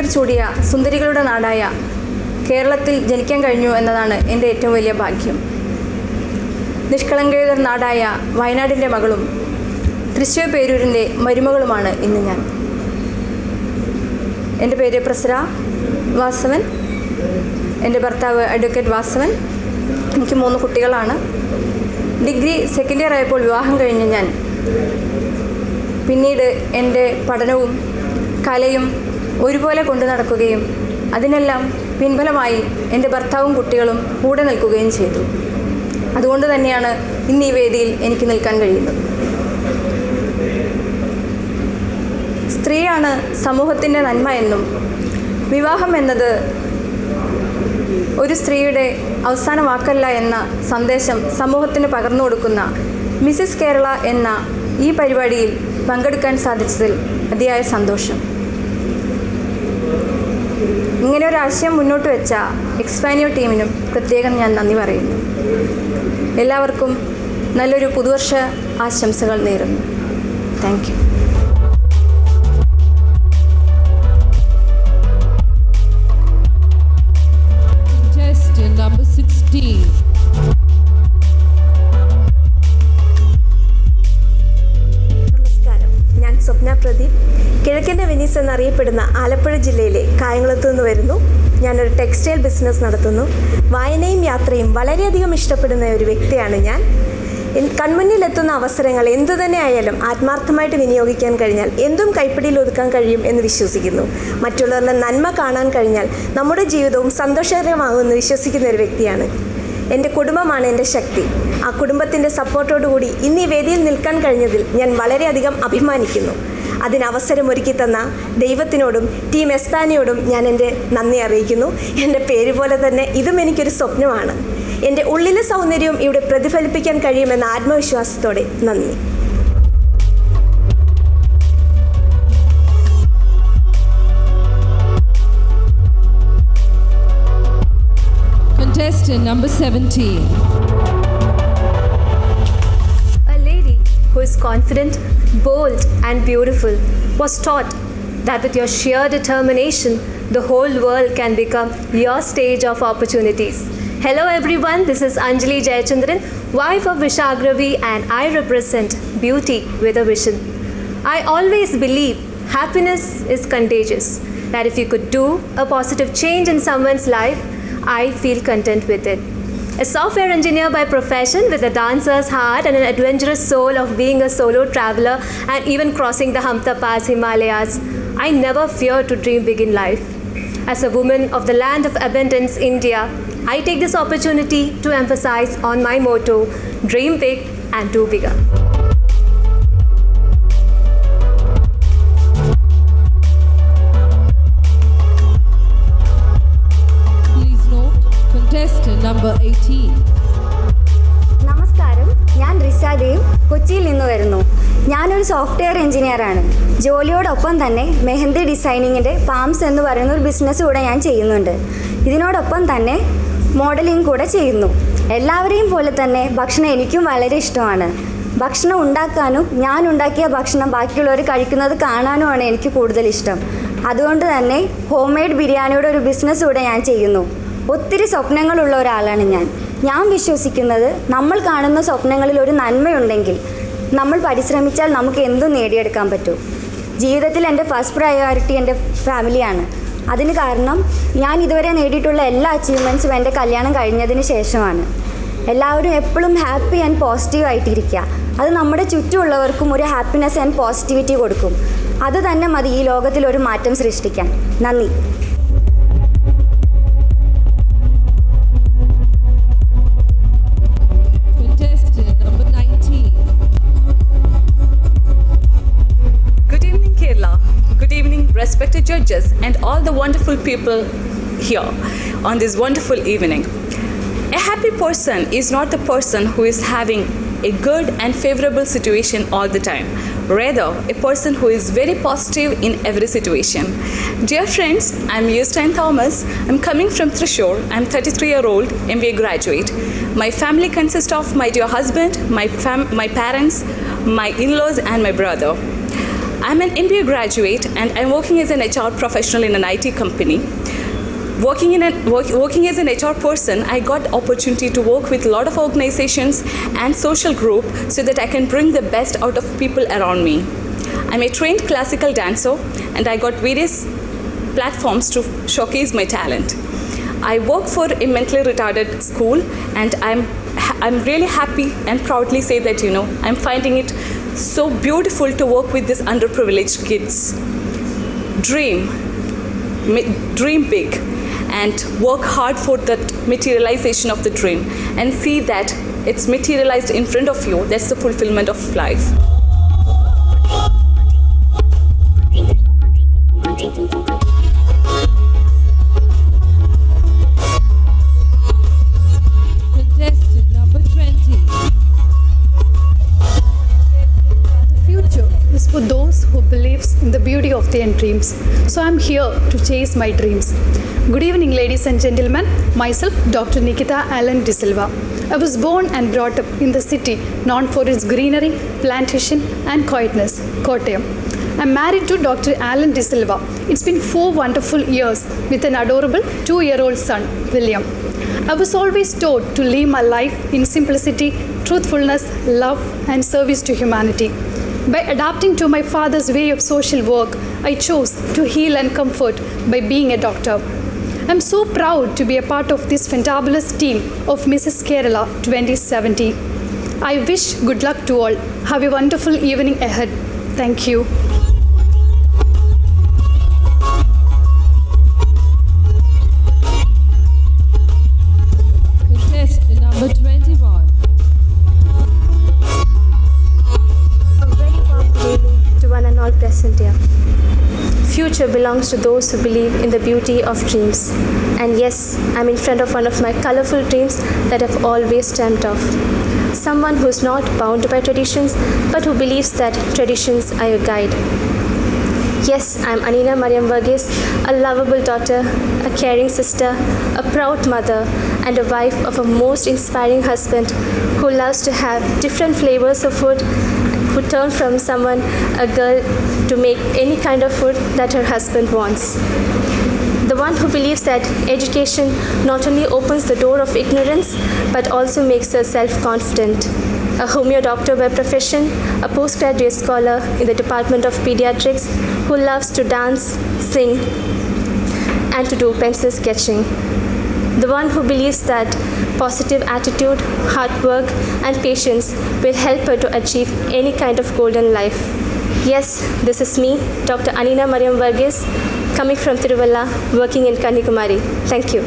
പൂക്കതിർ ചൂടിയ സുന്ദരികളുടെ നാടായ കേരളത്തിൽ ജനിക്കാൻ കഴിഞ്ഞു എന്നതാണ് എൻ്റെ ഏറ്റവും വലിയ ഭാഗ്യം. നിഷ്കളങ്കയുടെ നാടായ വയനാടിൻ്റെ മകളും തൃശ്ശൂർ പേരൂരിൻ്റെ മരുമകളുമാണ് ഇന്ന് ഞാൻ. എൻ്റെ പേര് പ്രസര വാസവൻ. എൻ്റെ ഭർത്താവ് അഡ്വക്കേറ്റ് വാസവൻ. എനിക്ക് 3 കുട്ടികളാണ്. ഡിഗ്രി സെക്കൻഡ് ഇയർ ആയപ്പോൾ വിവാഹം കഴിഞ്ഞ് ഞാൻ പിന്നീട് എൻ്റെ പഠനവും കലയും ഒരുപോലെ കൊണ്ടു നടക്കുകയും അതിനെല്ലാം പിൻബലമായി എൻ്റെ ഭർത്താവും കുട്ടികളും കൂടെ നിൽക്കുകയും ചെയ്തു. അതുകൊണ്ട് തന്നെയാണ് ഇന്ന് ഈ വേദിയിൽ എനിക്ക് നിൽക്കാൻ കഴിയുന്നത്. സ്ത്രീയാണ് സമൂഹത്തിൻ്റെ നന്മ എന്നും വിവാഹം എന്നത് ഒരു സ്ത്രീയുടെ അവസാന വാക്കല്ല എന്ന സന്ദേശം സമൂഹത്തിന് പകർന്നു കൊടുക്കുന്ന മിസ്സിസ് കേരള എന്ന ഈ പരിപാടിയിൽ പങ്കെടുക്കാൻ സാധിച്ചതിൽ അതിയായ സന്തോഷം. ഇങ്ങനെ ഒരു ആശയം മുന്നോട്ട് വെച്ച എക്സ്പാനിയോ ടീമിനും പ്രത്യേകം ഞാൻ നന്ദി പറയുന്നു. എല്ലാവർക്കും നല്ലൊരു പുതുവർഷ ആശംസകൾ നേരുന്നു. Thank you. Number 16. നമസ്കാരം, ഞാൻ സ്വപ്ന പ്രദീപ്. കിഴക്കൻ്റെ വെനീസ് എന്നറിയപ്പെടുന്ന ആലപ്പുഴ ജില്ലയിലെ കായംകുളത്തു നിന്ന് വരുന്നു. ഞാനൊരു ടെക്സ്റ്റൈൽ ബിസിനസ് നടത്തുന്നു. വായനയും യാത്രയും വളരെയധികം ഇഷ്ടപ്പെടുന്ന ഒരു വ്യക്തിയാണ് ഞാൻ. കൺമുന്നിലെത്തുന്ന അവസരങ്ങൾ എന്തു തന്നെ ആയാലും ആത്മാർത്ഥമായിട്ട് വിനിയോഗിക്കാൻ കഴിഞ്ഞാൽ എന്തും കൈപ്പിടിയിൽ ഒതുക്കാൻ കഴിയും എന്ന് വിശ്വസിക്കുന്നു. മറ്റുള്ളവരുടെ നന്മ കാണാൻ കഴിഞ്ഞാൽ നമ്മുടെ ജീവിതവും സന്തോഷകരമാകുമെന്ന് വിശ്വസിക്കുന്ന ഒരു വ്യക്തിയാണ്. എൻ്റെ കുടുംബമാണ് എൻ്റെ ശക്തി. ആ കുടുംബത്തിൻ്റെ സപ്പോർട്ടോടുകൂടി ഇന്ന് ഈ വേദിയിൽ നിൽക്കാൻ കഴിഞ്ഞതിൽ ഞാൻ വളരെയധികം അഭിമാനിക്കുന്നു. അതിനവസരമൊരുക്കി തന്ന ദൈവത്തിനോടും ടീം എസ്പാനിയോടും ഞാൻ എൻ്റെ നന്ദി അറിയിക്കുന്നു. എൻ്റെ പേര് പോലെ തന്നെ ഇതും എനിക്കൊരു സ്വപ്നമാണ്. എൻ്റെ ഉള്ളിലെ സൗന്ദര്യവും ഇവിടെ പ്രതിഫലിപ്പിക്കാൻ കഴിയുമെന്ന ആത്മവിശ്വാസത്തോടെ നന്ദി. Contestant number 17. A lady who is confident, bold and beautiful was taught that with your sheer determination, the whole world can become your stage of opportunities. Hello everyone, this is Anjali Jayachandran, wife of Vishak Ravi, and I represent beauty with a vision. I always believe happiness is contagious, that if you could do a positive change in someone's life, I feel content with it. A software engineer by profession with a dancer's heart and an adventurous soul of being a solo traveler and even crossing the Hamta Pass Himalayas, I never fear to dream big in life. As a woman of the land of abundance, India, I take this opportunity to emphasize on my motto, dream big and do bigger. Please note, contestant number 18. നമസ്കാരം, ഞാൻ റിസാദേവ്, കൊച്ചിയിൽ നിന്ന് വരുന്നു. ഞാനൊരു software എഞ്ചിനീയറാണ്. ജോലിയോടൊപ്പം തന്നെ mehndi ഡിസൈനിങ്ങിൻ്റെ palms എന്ന് പറയുന്ന ഒരു ബിസിനസ് കൂടെ ഞാൻ ചെയ്യുന്നുണ്ട്. ഇതിനോടൊപ്പം തന്നെ മോഡലിംഗ് കൂടെ ചെയ്യുന്നു. എല്ലാവരെയും പോലെ തന്നെ ഭക്ഷണം എനിക്കും വളരെ ഇഷ്ടമാണ്. ഭക്ഷണം ഉണ്ടാക്കാനും ഞാൻ ഉണ്ടാക്കിയ ഭക്ഷണം ബാക്കിയുള്ളവർ കഴിക്കുന്നത് കാണാനുമാണ് എനിക്ക് കൂടുതൽ ഇഷ്ടം. അതുകൊണ്ട് തന്നെ ഹോം മെയ്ഡ് ബിരിയാണിയുടെ ഒരു ബിസിനസ് കൂടെ ഞാൻ ചെയ്യുന്നു. ഒത്തിരി സ്വപ്നങ്ങളുള്ള ഒരാളാണ് ഞാൻ വിശ്വസിക്കുന്നത് നമ്മൾ കാണുന്ന സ്വപ്നങ്ങളിൽ ഒരു നന്മയുണ്ടെങ്കിൽ നമ്മൾ പരിശ്രമിച്ചാൽ നമുക്ക് എന്തും നേടിയെടുക്കാൻ പറ്റും. ജീവിതത്തിൽ എൻ്റെ ഫസ്റ്റ് പ്രയോറിറ്റി എൻ്റെ ഫാമിലിയാണ്. അതിന് കാരണം ഞാൻ ഇതുവരെ നേടിയിട്ടുള്ള എല്ലാ അച്ചീവ്മെൻറ്റ്സും എൻ്റെ കല്യാണം കഴിഞ്ഞതിന് ശേഷമാണ്. എല്ലാവരും എപ്പോഴും ഹാപ്പി ആൻഡ് പോസിറ്റീവ് ആയിട്ടിരിക്കുക. അത് നമ്മുടെ ചുറ്റുമുള്ളവർക്കും ഒരു ഹാപ്പിനെസ് ആൻഡ് പോസിറ്റിവിറ്റി കൊടുക്കും. അത് തന്നെ മതി ഈ ലോകത്തിൽ ഒരു മാറ്റം സൃഷ്ടിക്കാൻ. നന്ദി. Contestant number 19. Good evening, Kerala. Good evening, respected judges and all the wonderful people here on this wonderful evening. A happy person is not the person who is having a good and favorable situation all the time. Rather, a person who is very positive in every situation. Dear friends, I'm Justine Thomas. I'm coming from Thrissur. I'm 33-year-old MBA graduate. My family consists of my dear husband, my parents, my in-laws and my brother. I'm an MBA graduate and I'm working as an HR professional in an IT company. Working as an HR person, I got opportunity to work with a lot of organizations and social group so that I can bring the best out of people around me. I'm a trained classical dancer and I got various platforms to showcase my talent. I work for a mentally retarded school and I'm really happy and proudly say that, I'm finding it so beautiful to work with these underprivileged kids. Dream big and work hard for that materialization of the dream and see that it's materialized in front of you. That's the fulfillment of life. Contestant number 20. The future is for those who believes in the beauty of their dreams. So I'm here to chase my dreams. Good evening, ladies and gentlemen. Myself, Dr. Nikita Allen De Silva. I was born and brought up in the city known for its greenery, plantation and quietness, Kottayam. I'm married to Dr. Allen De Silva. It's been 4 wonderful years with an adorable 2-year-old son, William. I was always taught to live my life in simplicity, truthfulness, love and service to humanity. By adapting to my father's way of social work, I chose to heal and comfort by being a doctor. I'm so proud to be a part of this fantabulous team of Mrs. Kerala 2070. I wish good luck to all. Have a wonderful evening ahead. Thank you. Contestant number 21. A very warm good evening to one and all present here. Future belongs to those who believe in the beauty of dreams. And yes, I'm in front of one of my colorful dreams that I've always dreamt of. Someone who's not bound by traditions, but who believes that traditions are your guide. Yes, I'm Anina Mariam Varghese, a lovable daughter, a caring sister, a proud mother, and a wife of a most inspiring husband who loves to have different flavors of food, who turned from someone, a girl, to make any kind of food that her husband wants. The one who believes that education not only opens the door of ignorance, but also makes her self-confident. A homeo doctor by profession, a postgraduate scholar in the Department of Pediatrics, who loves to dance, sing, and to do pencil sketching. The one who believes that positive attitude, hard work, and patience will help her to achieve any kind of goal in life. Yes, this is me, Dr. Anina Mariam Varghese, coming from Tiruvalla, working in Kanyakumari. Thank you.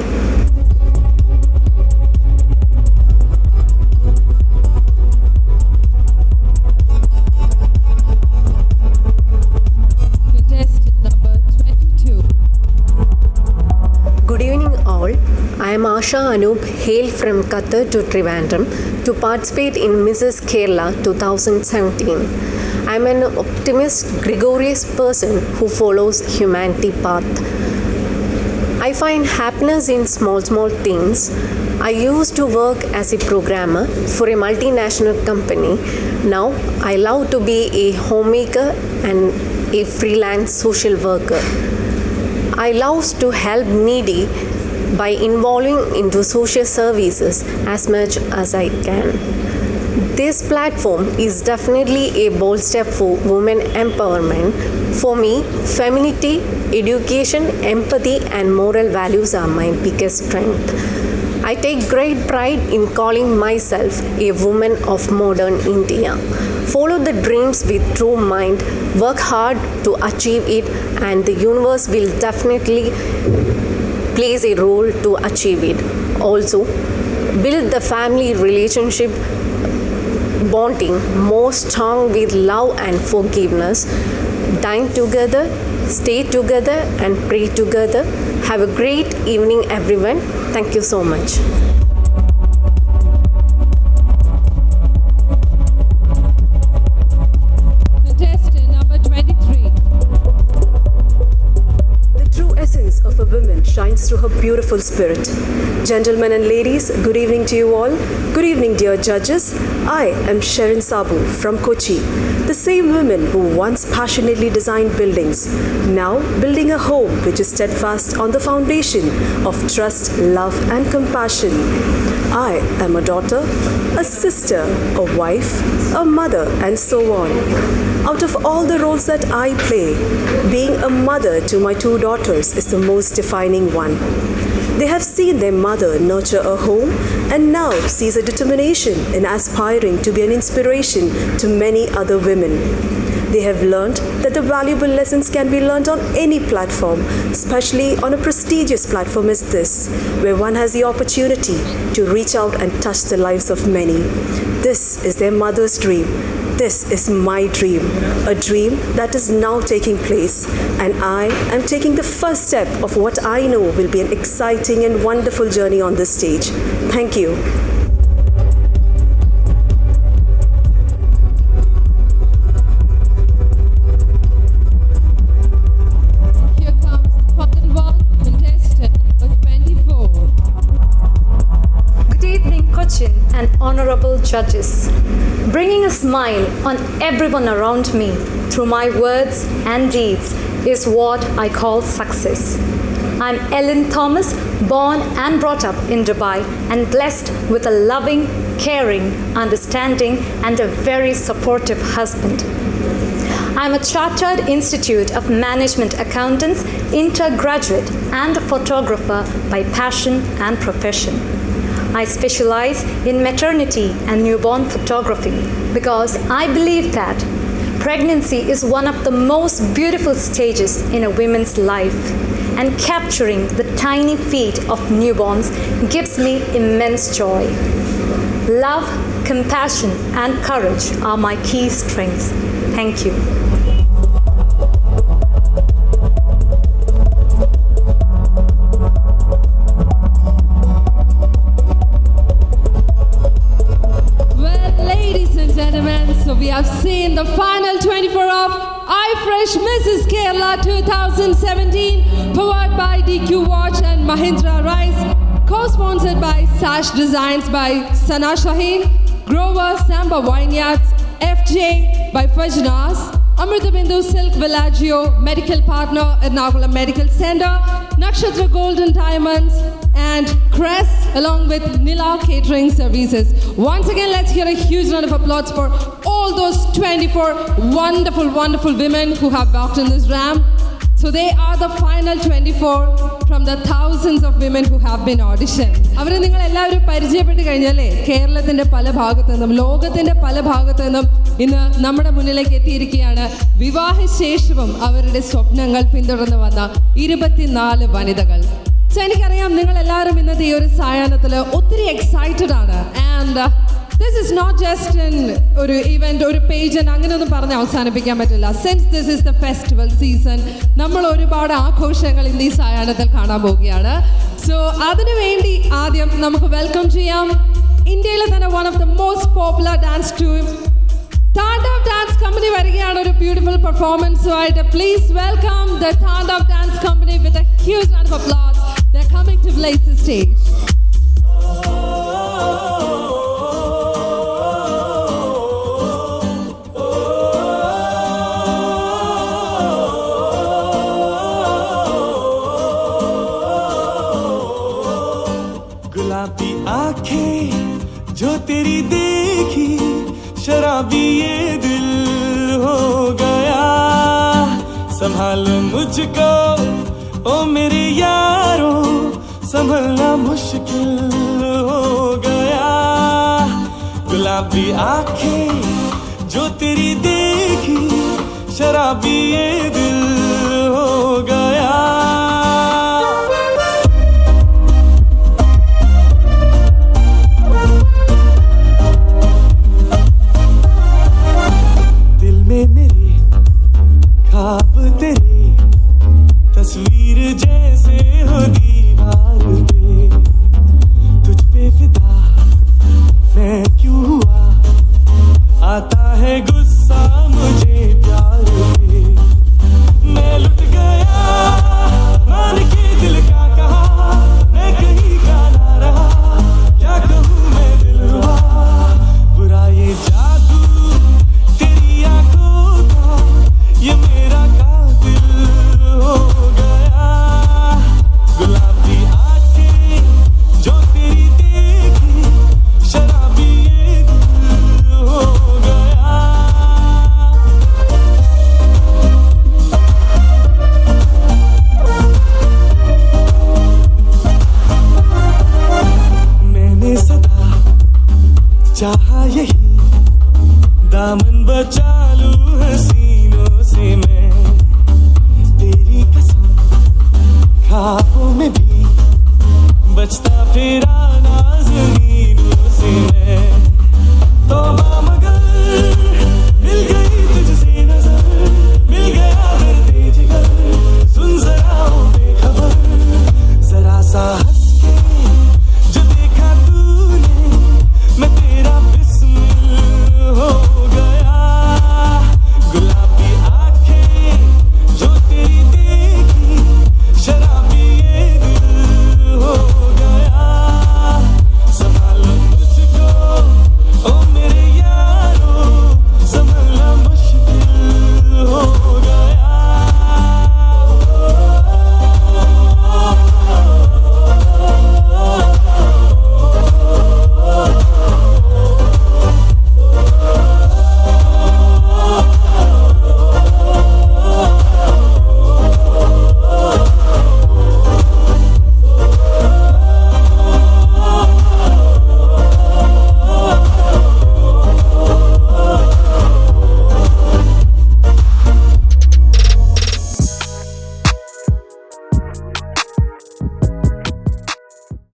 Contestant number 22. Good evening all. I am Asha Anup, hail from Qatar to Trivandrum to participate in Mrs. Kerala 2017. I am an optimist, gregarious person who follows humanity path. I find happiness in small things. I used to work as a programmer for a multinational company. Now I love to be a homemaker and a freelance social worker. I love to help needy by involving into social services as much as I can. This platform is definitely a bold step for women empowerment. For me, femininity, education, empathy, and moral values are my biggest strength. I take great pride in calling myself a woman of modern India. Follow the dreams with true mind, work hard to achieve it, and the universe will definitely plays a role to achieve it. Also, build the family relationship bonding more strong with love and forgiveness. Dine together, stay together, and pray together. Have a great evening, everyone. Thank you so much. Contestant number 23. The true essence of a woman shines shines through her beautiful spirit. Gentlemen and ladies, good evening to you all. Good evening, dear judges. I am Sherin Sabu from Kochi, the same woman who once passionately designed buildings, now building a home which is steadfast on the foundation of trust, love and compassion. I am a daughter, a sister, a wife, a mother and so on. Out of all the roles that I play, being a mother to my two daughters is the most defining one. They have seen their mother nurture a home and now sees a determination in aspiring to be an inspiration to many other women. They have learned that the valuable lessons can be learned on any platform, especially on a prestigious platform as this, where one has the opportunity to reach out and touch the lives of many. This is their mother's dream. This is my dream, a dream that is now taking place, and I am taking the first step of what I know will be an exciting and wonderful journey on this stage. Thank you. Here comes the final one, contestant number 24. Good evening, Cochin and honorable judges. Bringing a smile on everyone around me through my words and deeds is what I call success. I'm Ellen Thomas, born and brought up in Dubai and blessed with a loving, caring, understanding and a very supportive husband. I'm a Chartered Institute of Management Accountants, intergraduate and photographer by passion and profession. I specialize in maternity and newborn photography because I believe that pregnancy is one of the most beautiful stages in a woman's life, and capturing the tiny feet of newborns gives me immense joy. Love, compassion, and courage are my key strengths. Thank you. So we have seen the final 24 of iFresh Mrs. Kerala 2017, powered by DQ Watch and Mahindra Rice, co-sponsored by Sash Designs by Sana Shaheen, Grover Samba Vineyards, FJ by Fajnas, Amritabindu Silk Villaggio, Medical Partner Ernakulam Medical Center, Nakshatra Golden Diamonds, and Cress, along with Nila Catering Services. Once again, let's hear a huge round of applause for all those 24 wonderful, wonderful women who have walked in this ramp. So they are the final 24 from the thousands of women who have been auditioned. അവരെ നിങ്ങൾ എല്ലാവരും പരിചയപ്പെട്ട് കഴിഞ്ഞാലേ കേരളത്തിന്റെ പല ഭാഗത്തു നിന്നും ലോകത്തിന്റെ പല ഭാഗത്തു നിന്നും ഇന്ന് നമ്മുടെ മുന്നിലേക്ക് എത്തിയിരിക്കുകയാണ് വിവാഹശേഷവും അവരുടെ സ്വപ്നങ്ങൾ പിന്തുടർന്ന് വന്ന 24 വനിതകൾ. സോ എനിക്കറിയാം നിങ്ങൾ എല്ലാവരും ഇന്നത്തെ ഈ ഒരു സായാഹ്നത്തിൽ ഒത്തിരി എക്സൈറ്റഡ് ആണ്. And this is not just ഒരു ഇവന്റ്, ഒരു പേജ് അങ്ങനെയൊന്നും പറഞ്ഞ് അവസാനിപ്പിക്കാൻ പറ്റില്ല. Since this is the festival season, നമ്മൾ ഒരുപാട് ആഘോഷങ്ങൾ ഇന്ന് ഈ സായാഹ്നത്തിൽ കാണാൻ പോവുകയാണ്. സോ അതിനു വേണ്ടി ആദ്യം നമുക്ക് വെൽക്കം ചെയ്യാം ഇന്ത്യയിലെ തന്നെ one of the most popular dance team Tandav Dance Company വരികയാണ് ഒരു ബ്യൂട്ടിഫുൾ പെർഫോമൻസുമായിട്ട്. Please welcome the Tandav Dance Company with a huge round of applause. They're coming to blaze the stage. गुलाबी आंखें जो तेरी देखी, शराबी ये दिल हो गया. संभाल मुझको ओ मेरे यारों, संभलना मुश्किल हो गया. गुलाबी आंखें जो तेरी देखी, शराबी ये दिल हो गया. मेरे ख्वाब तेरे, तस्वीर जैसे हो दीवार पे. तुझ पे फिदा मैं क्यों हुआ, आता है गुस्सा मुझे प्यार पे. मैं लुट गया मान के दिल का कहा, दामन बचा लूं हसीनों से मैं, तेरी कसम ख्वाबों में भी बचता फिर आना